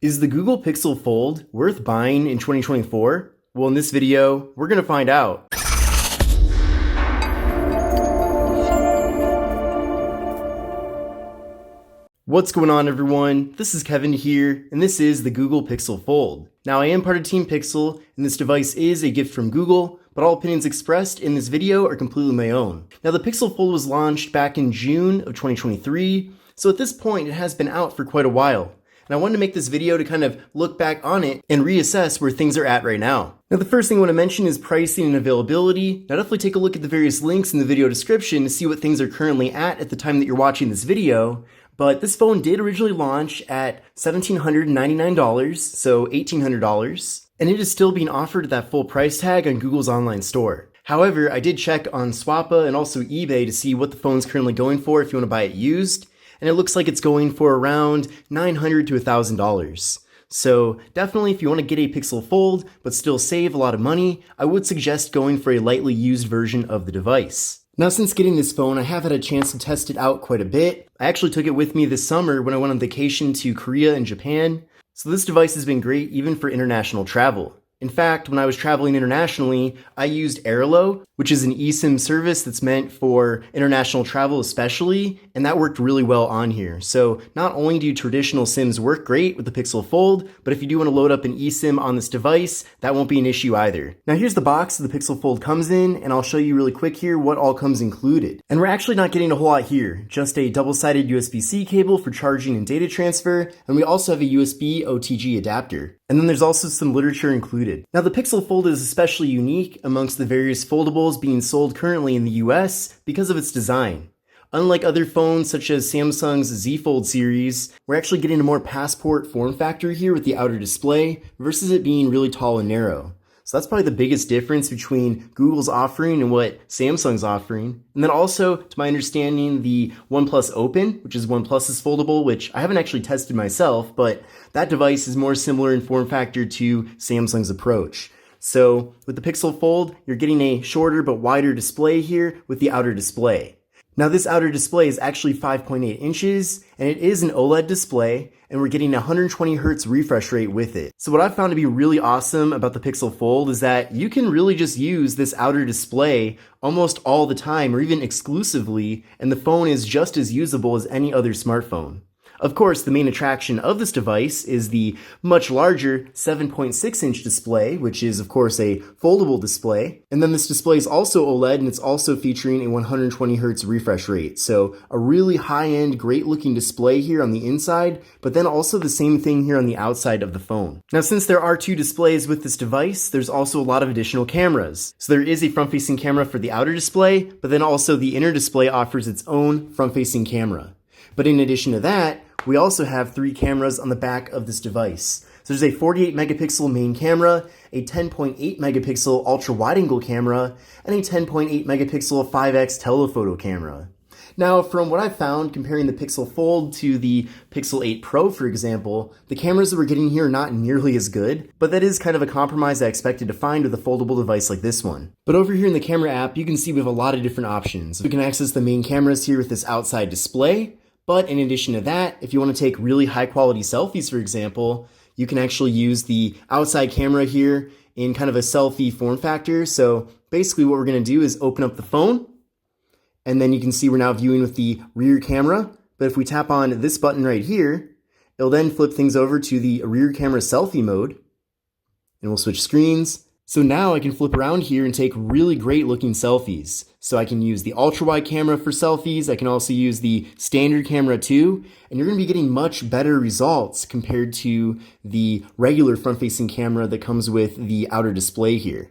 Is the Google Pixel Fold worth buying in 2024? Well, in this video, we're going to find out. What's going on, everyone? This is Kevin here, and this is the Google Pixel Fold. Now, I am part of Team Pixel, and this device is a gift from Google, but all opinions expressed in this video are completely my own. Now, the Pixel Fold was launched back in June of 2023, so at this point, it has been out for quite a while. And I wanted to make this video to kind of look back on it and reassess where things are at right now. Now, the first thing I want to mention is pricing and availability. Now, definitely take a look at the various links in the video description to see what things are currently at the time that you're watching this video. But this phone did originally launch at $1,799, so $1,800, and it is still being offered at that full price tag on Google's online store. However, I did check on Swappa and also eBay to see what the phone's currently going for if you want to buy it used. And it looks like it's going for around $900 to $1,000. So definitely if you want to get a Pixel Fold but still save a lot of money, I would suggest going for a lightly used version of the device. Now, since getting this phone, I have had a chance to test it out quite a bit. I actually took it with me this summer when I went on vacation to Korea and Japan. So this device has been great even for international travel. In fact, when I was traveling internationally, I used Airlo, which is an eSIM service that's meant for international travel especially, and that worked really well on here. So not only do traditional SIMs work great with the Pixel Fold, but if you do want to load up an eSIM on this device, that won't be an issue either. Now here's the box the Pixel Fold comes in, and I'll show you really quick here what all comes included. And we're actually not getting a whole lot here, just a double-sided USB-C cable for charging and data transfer, and we also have a USB OTG adapter. And then there's also some literature included. Now the Pixel Fold is especially unique amongst the various foldables being sold currently in the US because of its design. Unlike other phones such as Samsung's Z Fold series, we're actually getting a more passport form factor here with the outer display versus it being really tall and narrow. So that's probably the biggest difference between Google's offering and what Samsung's offering. And then also, to my understanding, the OnePlus Open, which is OnePlus's foldable, which I haven't actually tested myself, but that device is more similar in form factor to Samsung's approach. So with the Pixel Fold, you're getting a shorter but wider display here with the outer display. Now this outer display is actually 5.8 inches, and it is an OLED display, and we're getting a 120 Hz refresh rate with it. So what I found to be really awesome about the Pixel Fold is that you can really just use this outer display almost all the time, or even exclusively, and the phone is just as usable as any other smartphone. Of course, the main attraction of this device is the much larger 7.6-inch display, which is, of course, a foldable display. And then this display is also OLED, and it's also featuring a 120 Hz refresh rate. So a really high-end, great-looking display here on the inside, but then also the same thing here on the outside of the phone. Now, since there are two displays with this device, there's also a lot of additional cameras. So there is a front-facing camera for the outer display, but then also the inner display offers its own front-facing camera. But in addition to that, we also have 3 cameras on the back of this device. So there's a 48 megapixel main camera, a 10.8 megapixel ultra wide angle camera, and a 10.8 megapixel 5x telephoto camera. Now, from what I've found, comparing the Pixel Fold to the Pixel 8 Pro, for example, the cameras that we're getting here are not nearly as good, but that is kind of a compromise I expected to find with a foldable device like this one. But over here in the camera app, you can see we have a lot of different options. We can access the main cameras here with this outside display. But in addition to that, if you want to take really high quality selfies, for example, you can actually use the outside camera here in kind of a selfie form factor. So basically what we're going to do is open up the phone, and then you can see we're now viewing with the rear camera. But if we tap on this button right here, it'll then flip things over to the rear camera selfie mode, and we'll switch screens. So now I can flip around here and take really great looking selfies. So I can use the ultra wide camera for selfies. I can also use the standard camera too. And you're going to be getting much better results compared to the regular front facing camera that comes with the outer display here.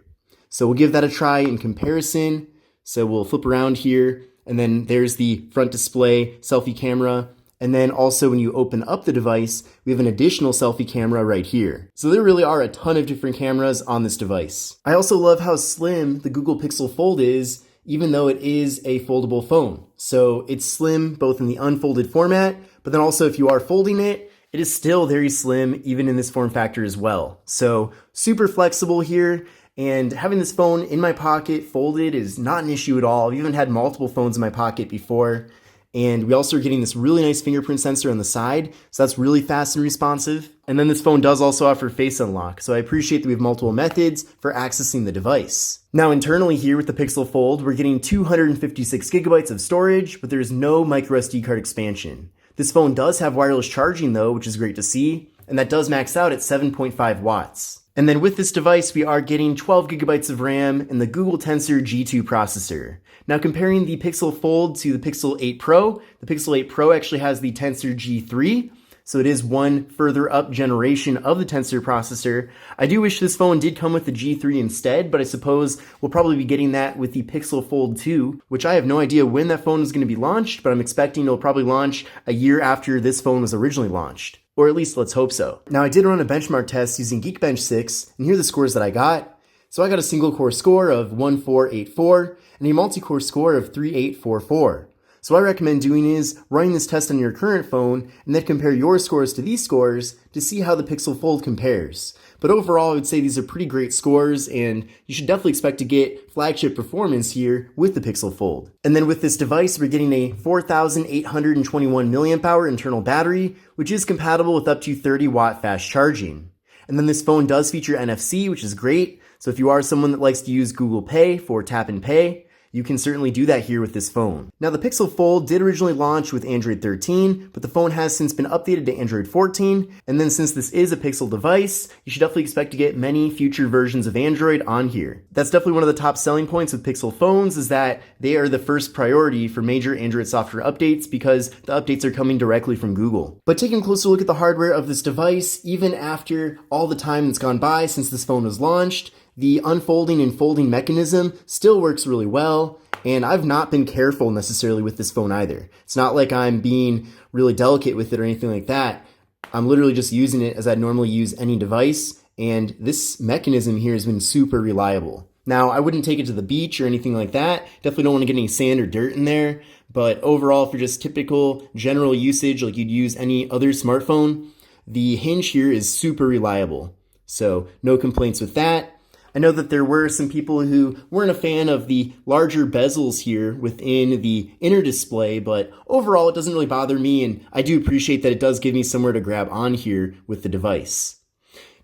So we'll give that a try in comparison. So we'll flip around here, and then there's the front display selfie camera. And then also when you open up the device, we have an additional selfie camera right here. So there really are a ton of different cameras on this device. I also love how slim the Google Pixel Fold is, even though it is a foldable phone. So it's slim both in the unfolded format, but then also if you are folding it, it is still very slim even in this form factor as well. So super flexible here. And having this phone in my pocket folded is not an issue at all. I've even had multiple phones in my pocket before. And we also are getting this really nice fingerprint sensor on the side, so that's really fast and responsive. And then this phone does also offer Face Unlock, so I appreciate that we have multiple methods for accessing the device. Now internally here with the Pixel Fold, we're getting 256 gigabytes of storage, but there's no microSD card expansion. This phone does have wireless charging though, which is great to see, and that does max out at 7.5 watts. And then with this device, we are getting 12 gigabytes of RAM and the Google Tensor G2 processor. Now comparing the Pixel Fold to the Pixel 8 Pro, the Pixel 8 Pro actually has the Tensor G3, so it is one further up generation of the Tensor processor. I do wish this phone did come with the G3 instead, but I suppose we'll probably be getting that with the Pixel Fold 2, which I have no idea when that phone is going to be launched, but I'm expecting it'll probably launch a year after this phone was originally launched. Or at least let's hope so. Now I did run a benchmark test using Geekbench 6, and here are the scores that I got. So I got a single core score of 1484 and a multi-core score of 3844. So what I recommend doing is running this test on your current phone and then compare your scores to these scores to see how the Pixel Fold compares. But overall, I would say these are pretty great scores, and you should definitely expect to get flagship performance here with the Pixel Fold. And then with this device, we're getting a 4,821 milliamp hour internal battery, which is compatible with up to 30 watt fast charging. And then this phone does feature NFC, which is great. So if you are someone that likes to use Google Pay for tap and pay, you can certainly do that here with this phone. Now the Pixel Fold did originally launch with Android 13, but the phone has since been updated to Android 14, and then since this is a Pixel device, you should definitely expect to get many future versions of Android on here. That's definitely one of the top selling points with Pixel phones is that they are the first priority for major Android software updates because the updates are coming directly from Google. But taking a closer look at the hardware of this device, even after all the time that's gone by since this phone was launched, the unfolding and folding mechanism still works really well, and I've not been careful necessarily with this phone either. It's not like I'm being really delicate with it or anything like that. I'm literally just using it as I'd normally use any device, and this mechanism here has been super reliable. Now, I wouldn't take it to the beach or anything like that. Definitely don't want to get any sand or dirt in there, but overall, for just typical general usage like you'd use any other smartphone, the hinge here is super reliable. So no complaints with that. I know that there were some people who weren't a fan of the larger bezels here within the inner display, but overall it doesn't really bother me, and I do appreciate that it does give me somewhere to grab on here with the device.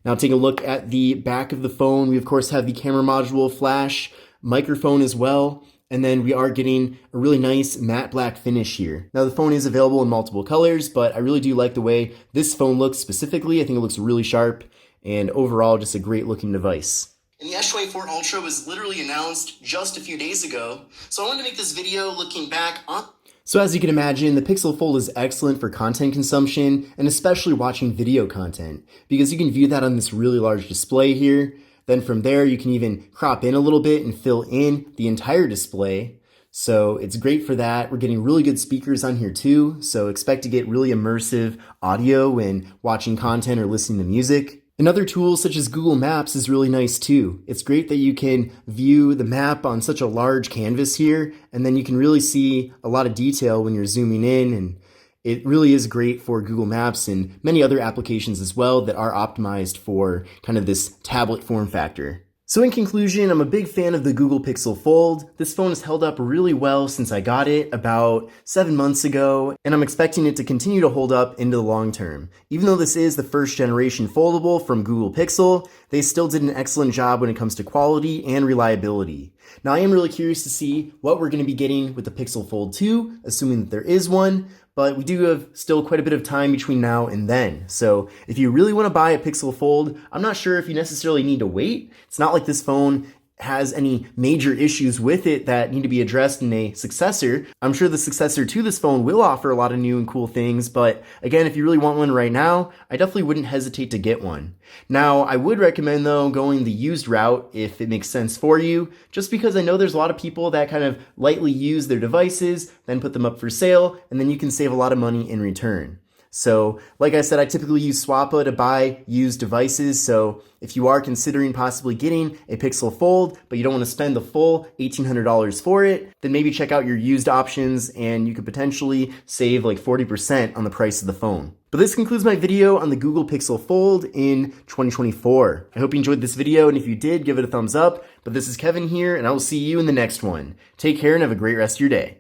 Now taking a look at the back of the phone, we of course have the camera module, flash, microphone as well, and then we are getting a really nice matte black finish here. Now the phone is available in multiple colors, but I really do like the way this phone looks specifically. I think it looks really sharp, and overall just a great looking device. And the S24 Ultra was literally announced just a few days ago, so I wanted to make this video looking back on... So as you can imagine, the Pixel Fold is excellent for content consumption, and especially watching video content, because you can view that on this really large display here. Then from there, you can even crop in a little bit and fill in the entire display. So it's great for that. We're getting really good speakers on here too, so expect to get really immersive audio when watching content or listening to music. And other tools such as Google Maps is really nice too. It's great that you can view the map on such a large canvas here, and then you can really see a lot of detail when you're zooming in, and it really is great for Google Maps and many other applications as well that are optimized for kind of this tablet form factor. So in conclusion, I'm a big fan of the Google Pixel Fold. This phone has held up really well since I got it about 7 months ago, and I'm expecting it to continue to hold up into the long term. Even though this is the first generation foldable from Google Pixel, they still did an excellent job when it comes to quality and reliability. Now I am really curious to see what we're going to be getting with the Pixel Fold 2, assuming that there is one, but we do have still quite a bit of time between now and then. So if you really want to buy a Pixel Fold, I'm not sure if you necessarily need to wait. It's not like this phone has any major issues with it that need to be addressed in a successor. I'm sure the successor to this phone will offer a lot of new and cool things, but again, if you really want one right now, I definitely wouldn't hesitate to get one. Now, I would recommend though going the used route if it makes sense for you, just because I know there's a lot of people that kind of lightly use their devices, then put them up for sale, and then you can save a lot of money in return. So, like I said, I typically use Swappa to buy used devices, so if you are considering possibly getting a Pixel Fold, but you don't want to spend the full $1,800 for it, then maybe check out your used options and you could potentially save like 40% on the price of the phone. But this concludes my video on the Google Pixel Fold in 2024. I hope you enjoyed this video, and if you did, give it a thumbs up. But this is Kevin here, and I will see you in the next one. Take care and have a great rest of your day.